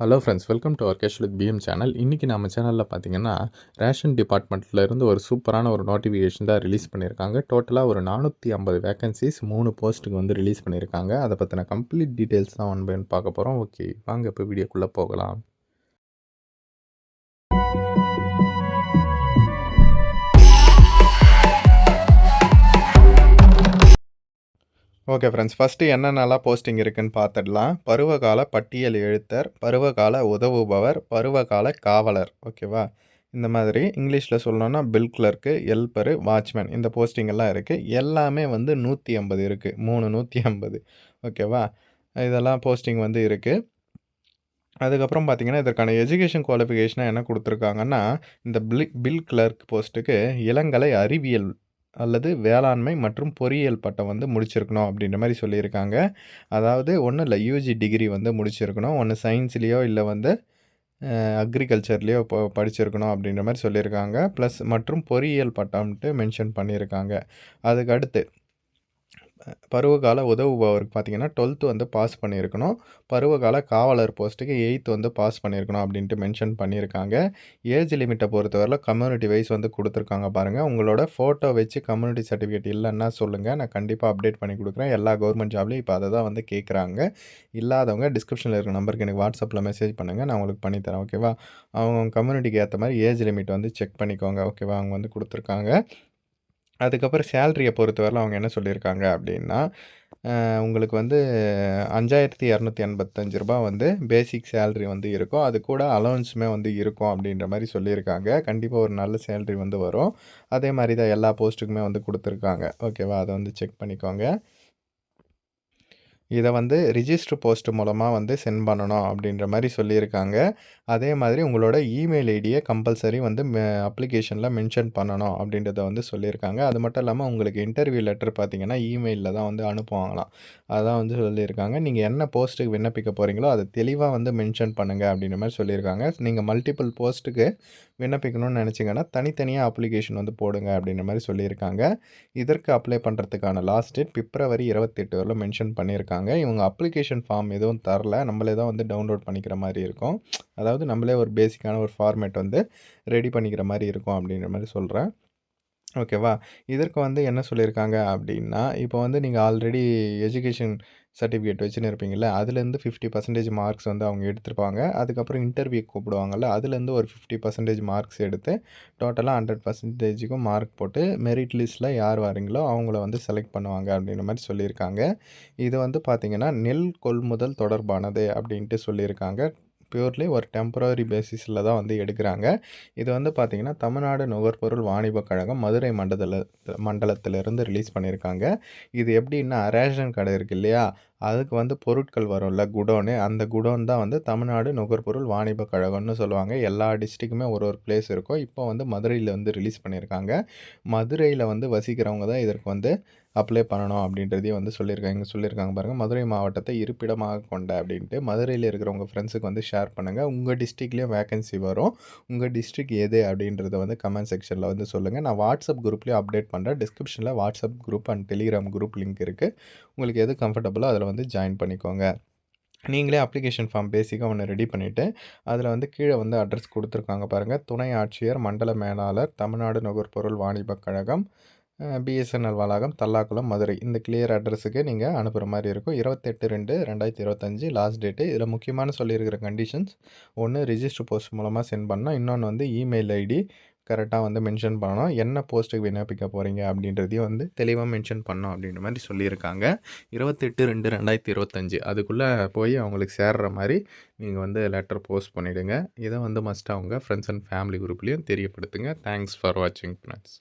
Hello friends, welcome to our cash with PM channel. இன்றைக்கி நம்ம சேனலில் பார்த்தீங்கன்னா ரேஷன் டிபார்ட்மெண்ட்டில் இருந்து ஒரு சூப்பரான ஒரு நோட்டிஃபிகேஷன் தான் ரிலீஸ் பண்ணியிருக்காங்க. டோட்டலாக ஒரு 450 வேகன்சிஸ் 3 போஸ்ட்டுக்கு வந்து ரிலீஸ் பண்ணியிருக்காங்க. அதை பற்றின கம்ப்ளீட் டீட்டெயில்ஸ் தான் ஒன் பை ஒன் பார்க்க போகிறோம். ஓகே, வாங்க இப்போ வீடியோக்குள்ளே போகலாம். ஓகே ஃப்ரெண்ட்ஸ், ஃபஸ்ட்டு என்னென்னலாம் போஸ்டிங் இருக்குதுன்னு பார்த்துடலாம். பருவகால பட்டியல் எழுத்தர், பருவகால உதவுபவர், பருவகால காவலர். ஓகேவா? இந்த மாதிரி இங்கிலீஷில் சொல்லணும்னா பில் கிளர்க்கு, ஹெல்ப்பரு, வாட்ச்மேன், இந்த போஸ்டிங் எல்லாம் இருக்குது. எல்லாமே வந்து 150 இருக்குது. 150. ஓகேவா? இதெல்லாம் போஸ்டிங் வந்து இருக்குது. அதுக்கப்புறம் பார்த்தீங்கன்னா, இதற்கான எஜுகேஷன் குவாலிஃபிகேஷனாக என்ன கொடுத்துருக்காங்கன்னா, இந்த பில் கிளர்க் போஸ்ட்டுக்கு இளங்கலை அறிவியல் அல்லது வேளாண்மை மற்றும் பொறியியல் பட்டம் வந்து முடிச்சிருக்கணும் அப்படின்ற மாதிரி சொல்லியிருக்காங்க. அதாவது ஒன்றும் இல்லை, யூஜி டிகிரி வந்து முடிச்சிருக்கணும். ஒன்று சயின்ஸ்லேயோ இல்லை வந்து அக்ரிகல்ச்சர்லேயோ படிச்சிருக்கணும் அப்படின்ற மாதிரி சொல்லியிருக்காங்க. ப்ளஸ் மற்றும் பொறியியல் பட்டம்ன்ட்டு மென்ஷன் பண்ணியிருக்காங்க. அதுக்கு அடுத்து பருவகால உதவுபவருக்கு பார்த்தீங்கன்னா 12th வந்து பாஸ் பண்ணியிருக்கணும். பருவகால காவலர் போஸ்ட்டுக்கு 8th வந்து பாஸ் பண்ணியிருக்கணும் அப்படின்ட்டு மென்ஷன் பண்ணியிருக்காங்க. ஏஜ் லிமிட்டை பொறுத்தவரையில் கம்யூனிட்டி வைஸ் வந்து கொடுத்துருக்காங்க பாருங்கள். உங்களோட ஃபோட்டோ வச்சு கம்யூனிட்டி சர்டிஃபிகேட் இல்லைன்னா சொல்லுங்கள், நான் கண்டிப்பாக அப்டேட் பண்ணி கொடுக்குறேன். எல்லா கவர்மெண்ட் ஜாப்லேயும் இப்போ அதை தான் வந்து கேட்குறாங்க. இல்லாதவங்க டிஸ்கிரிப்ஷனில் இருக்கிற நம்பருக்கு எனக்கு வாட்ஸ்அப்பில் மெசேஜ் பண்ணுங்கள், நான் உங்களுக்கு பண்ணித்தரேன். ஓகேவா? அவங்க கம்யூனிட்டிக்கு ஏற்ற மாதிரி ஏஜ் லிமிட் வந்து செக் பண்ணிக்கோங்க. ஓகேவா? அவங்க வந்து கொடுத்துருக்காங்க. அதுக்கப்புறம் சேலரியை பொறுத்தவரையில அவங்க என்ன சொல்லியிருக்காங்க அப்படின்னா, உங்களுக்கு வந்து ரூ. 5285 வந்து பேசிக் சேலரி வந்து இருக்கும். அது கூட அலவன்ஸுமே வந்து இருக்கும் அப்படின்ற மாரி சொல்லியிருக்காங்க. கண்டிப்பாக ஒரு நல்ல சேலரி வந்து வரும். அதே மாரி தான் எல்லா போஸ்ட்டுக்குமே வந்து குடுத்துருக்காங்க. ஓகேவா? அத வந்து செக் பண்ணிக்கோங்க. இதை வந்து ரிஜிஸ்டர் போஸ்ட் மூலமாக வந்து சென்ட் பண்ணணும் அப்படின்ற மாதிரி சொல்லியிருக்காங்க. அதே மாதிரி உங்களோட இமெயில் ஐடியை கம்பல்சரி வந்து அப்ளிகேஷனில் மென்ஷன் பண்ணணும் அப்படின்றத வந்து சொல்லியிருக்காங்க. அது மட்டும் இல்லாமல் உங்களுக்கு இன்டர்வியூ லெட்டர் பார்த்தீங்கன்னா இமெயிலில் தான் வந்து அனுப்புவாங்களாம். அதான் வந்து சொல்லியிருக்காங்க. நீங்கள் என்ன போஸ்ட்டுக்கு விண்ணப்பிக்க போகிறீங்களோ அதை தெளிவாக வந்து மென்ஷன் பண்ணுங்கள் அப்படின்ற மாதிரி சொல்லியிருக்காங்க. நீங்கள் மல்டிபிள் போஸ்ட்டுக்கு விண்ணப்பிக்கணும்னு நினச்சிங்கன்னா தனித்தனியாக அப்ளிகேஷன் வந்து போடுங்க அப்படின்ற மாதிரி சொல்லியிருக்காங்க. இதற்கு அப்ளை பண்ணுறதுக்கான லாஸ்ட் டேட் பிப்ரவரி 28 வரல மென்ஷன் பண்ணியிருக்காங்க. இவங்க அப்ளிகேஷன் ஃபார்ம் எதுவும் தரல. நம்மளே தான் வந்து டவுன்லோட் பண்ணிக்கிற மாதிரி இருக்கும். அதாவது நம்மளே ஒரு பேசிக்கான ஒரு ஃபார்மேட் வந்து ரெடி பண்ணிக்கிற மாதிரி இருக்கும் அப்படின்ற மாதிரி சொல்கிறேன். ஓகேவா? இதற்கு வந்து என்ன சொல்லியிருக்காங்க அப்படின்னா, இப்போ வந்து நீங்கள் ஆல்ரெடி எஜுகேஷன் சர்டிஃபிகேட் வச்சுன்னு இருப்பீங்கள்ல, அதுலேருந்து 50% மார்க்ஸ் வந்து அவங்க எடுத்துருப்பாங்க. அதுக்கப்புறம் இன்டர்வியூ கூப்பிடுவாங்கள்ல, அதுலேருந்து ஒரு 50% மார்க்ஸ் எடுத்து டோட்டலாக 100%க்கும் மார்க் போட்டு மெரிட் லிஸ்ட்டில் யார் வரீங்களோ அவங்கள வந்து செலக்ட் பண்ணுவாங்க அப்படின்ற மாதிரி சொல்லியிருக்காங்க. இது வந்து பார்த்திங்கன்னா நெல் கொள்முதல் தொடர்பானது அப்படின்ட்டு சொல்லியிருக்காங்க. பியூர்லி ஒரு டெம்பரரி பேசிஸில் தான் வந்து எடுக்கிறாங்க. இது வந்து பார்த்திங்கன்னா தமிழ்நாடு நுகர்பொருள் வாணிபக் கழகம் மதுரை மண்டலத்திலிருந்து ரிலீஸ் பண்ணியிருக்காங்க. இது எப்படின்னா ரேஷன் கடை இருக்குது இல்லையா, அதுக்கு வந்து பொருட்கள் வரும்ல குடோனு, அந்த குடோன் தான் வந்து தமிழ்நாடு நுகர்பொருள் வாணிபக் கழகம்னு சொல்லுவாங்க. எல்லா டிஸ்ட்ரிக்குமே ஒரு ஒரு பிளேஸ் இருக்கும். இப்போ வந்து மதுரையில் வந்து ரிலீஸ் பண்ணியிருக்காங்க. மதுரையில் வந்து வசிக்கிறவங்க தான் இதற்கு வந்து அப்ளை பண்ணணும் அப்படின்றதையும் வந்து சொல்லியிருக்காங்க பாருங்கள். மதுரை மாவட்டத்தை இருப்பிடமாக கொண்ட அப்படின்ட்டு மதுரையில் இருக்கிற உங்கள் ஃப்ரெண்ட்ஸுக்கு வந்து ஷேர் பண்ணுங்கள். உங்கள் டிஸ்ட்ரிக்ட்லேயும் வேகன்சி வரும். உங்கள் டிஸ்ட்ரிக்ட் எது அப்படின்றத வந்து கமெண்ட் செக்ஷனில் வந்து சொல்லுங்கள். நான் வாட்ஸ்அப் குரூப்லேயும் அப்டேட் பண்ணுறேன். டிஸ்கிரிப்ஷனில் WhatsApp group and Telegram group link இருக்குது. உங்களுக்கு எது கம்ஃபர்டபுளோ அதில் வந்து ஜாயின் பண்ணிக்கோங்க. நீங்களே அப்ளிகேஷன் ஃபார்ம் பேசிக்காக ஒன்று ரெடி பண்ணிவிட்டு அதில் வந்து கீழே வந்து அட்ரஸ் கொடுத்துருக்காங்க பாருங்கள். துணை ஆட்சியர், மண்டல மேலாளர், தமிழ்நாடு நுகர்பொருள் வாணிபக் கழகம், பிஎஸ்என்எல் வளாகம், தல்லாக்குளம், மதுரை. இந்த கிளியர் அட்ரஸுக்கு நீங்கள் அனுப்புகிற மாதிரி இருக்கும். 28/2/2025 லாஸ்ட் டேட்டு. இதில் முக்கியமான சொல்லியிருக்கிற கண்டிஷன்ஸ், ஒன்று ரிஜிஸ்டர் போஸ்ட் மூலமாக சென்ட் பண்ணணும். இன்னொன்று வந்து இமெயில் ஐடி கரெக்டாக வந்து மென்ஷன் பண்ணணும். என்ன போஸ்ட்டுக்கு விண்ணப்பிக்க போகிறீங்க அப்படின்றதையும் வந்து தெளிவாக மென்ஷன் பண்ணணும் அப்படின்ற மாதிரி சொல்லியிருக்காங்க. 28/2/2025 அதுக்குள்ளே போய் அவங்களுக்கு சேர்ற மாதிரி நீங்கள் வந்து லெட்டர் போஸ்ட் பண்ணிவிடுங்க. இதை வந்து மஸ்ட்டாக அவங்க ஃப்ரெண்ட்ஸ் அண்ட் ஃபேமிலி குரூப்லேயும் தெரியப்படுத்துங்க. தேங்க்ஸ் ஃபார் வாட்சிங் ஃப்ரெண்ட்ஸ்.